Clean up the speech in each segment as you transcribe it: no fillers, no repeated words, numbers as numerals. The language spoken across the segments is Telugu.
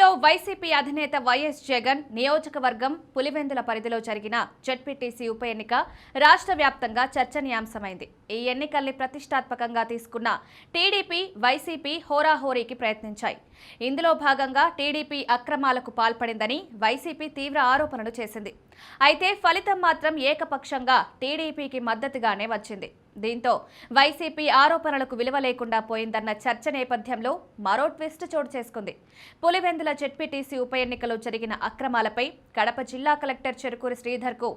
ఏపీలో వైసీపీ అధినేత వైఎస్ జగన్ నియోజకవర్గం పులివెందుల పరిధిలో జరిగిన జెడ్పీటీసీ ఉప ఎన్నిక రాష్ట్ర వ్యాప్తంగా చర్చనీయాంశమైంది. ఈ ఎన్నికల్ని ప్రతిష్టాత్మకంగా తీసుకున్న టీడీపీ, వైసీపీ హోరాహోరీకి ప్రయత్నించాయి. ఇందులో భాగంగా టీడీపీ అక్రమాలకు పాల్పడిందని వైసీపీ తీవ్ర ఆరోపణలు చేసింది. అయితే ఫలితం మాత్రం ఏకపక్షంగా టీడీపీకి మద్దతుగానే వచ్చింది. దీంతో వైసీపీ ఆరోపణలకు విలువ లేకుండా పోయిందన్న చర్చ నేపథ్యంలో మరో ట్విస్ట్ చోటు చేసుకుంది. పులివెందుల జెడ్పీటీసీ ఉప ఎన్నికలో జరిగిన అక్రమాలపై కడప జిల్లా కలెక్టర్ చెరుకూరి శ్రీధర్కు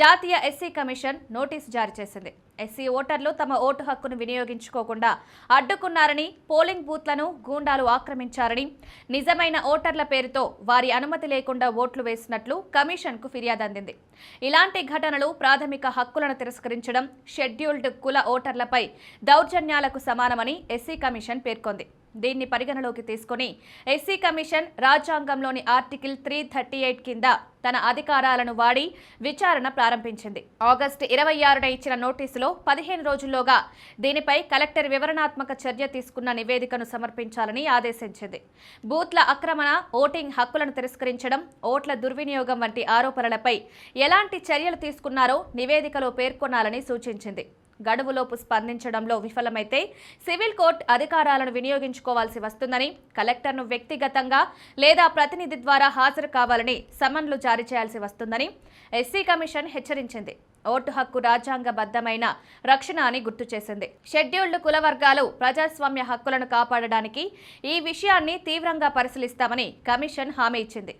జాతీయ ఎస్సీ కమిషన్ నోటీసు జారీ చేసింది. ఎస్సీ ఓటర్లు తమ ఓటు హక్కును వినియోగించుకోకుండా అడ్డుకున్నారని, పోలింగ్ బూత్లను గూండాలు ఆక్రమించారని, నిజమైన ఓటర్ల పేరుతో వారి అనుమతి లేకుండా ఓట్లు వేసినట్లు కమిషన్కు ఫిర్యాదు అందింది. ఇలాంటి ఘటనలు ప్రాథమిక హక్కులను తిరస్కరించడం, షెడ్యూల్డ్ కుల ఓటర్లపై దౌర్జన్యాలకు సమానమని ఎస్సీ కమిషన్ పేర్కొంది. దీన్ని పరిగణలోకి తీసుకుని ఎస్సీ కమిషన్ రాజ్యాంగంలోని ఆర్టికల్ 338 కింద తన అధికారాలను వాడి విచారణ ప్రారంభించింది. ఆగస్టు 26న ఇచ్చిన నోటీసులో 15 రోజుల్లోగా దీనిపై కలెక్టర్ వివరణాత్మక చర్య తీసుకున్న నివేదికను సమర్పించాలని ఆదేశించింది. బూత్ల ఆక్రమణ, ఓటింగ్ హక్కులను తిరస్కరించడం, ఓట్ల దుర్వినియోగం వంటి ఆరోపణలపై ఎలాంటి చర్యలు తీసుకున్నారో నివేదికలో పేర్కొనాలని సూచించింది. గడువులోపు స్పందించడంలో విఫలమైతే సివిల్ కోర్టు అధికారాలను వినియోగించుకోవాల్సి వస్తుందని, కలెక్టర్ను వ్యక్తిగతంగా లేదా ప్రతినిధి ద్వారా హాజరు కావాలని సమన్లు జారీ చేయాల్సి వస్తుందని ఎస్సీ కమిషన్ హెచ్చరించింది. ఓటు హక్కు రాజ్యాంగబద్ధమైన రక్షణ అని గుర్తు చేసింది. షెడ్యూల్డ్ కుల వర్గాలు ప్రజాస్వామ్య హక్కులను కాపాడడానికి ఈ విషయాన్ని తీవ్రంగా పరిశీలిస్తామని కమిషన్ హామీ ఇచ్చింది.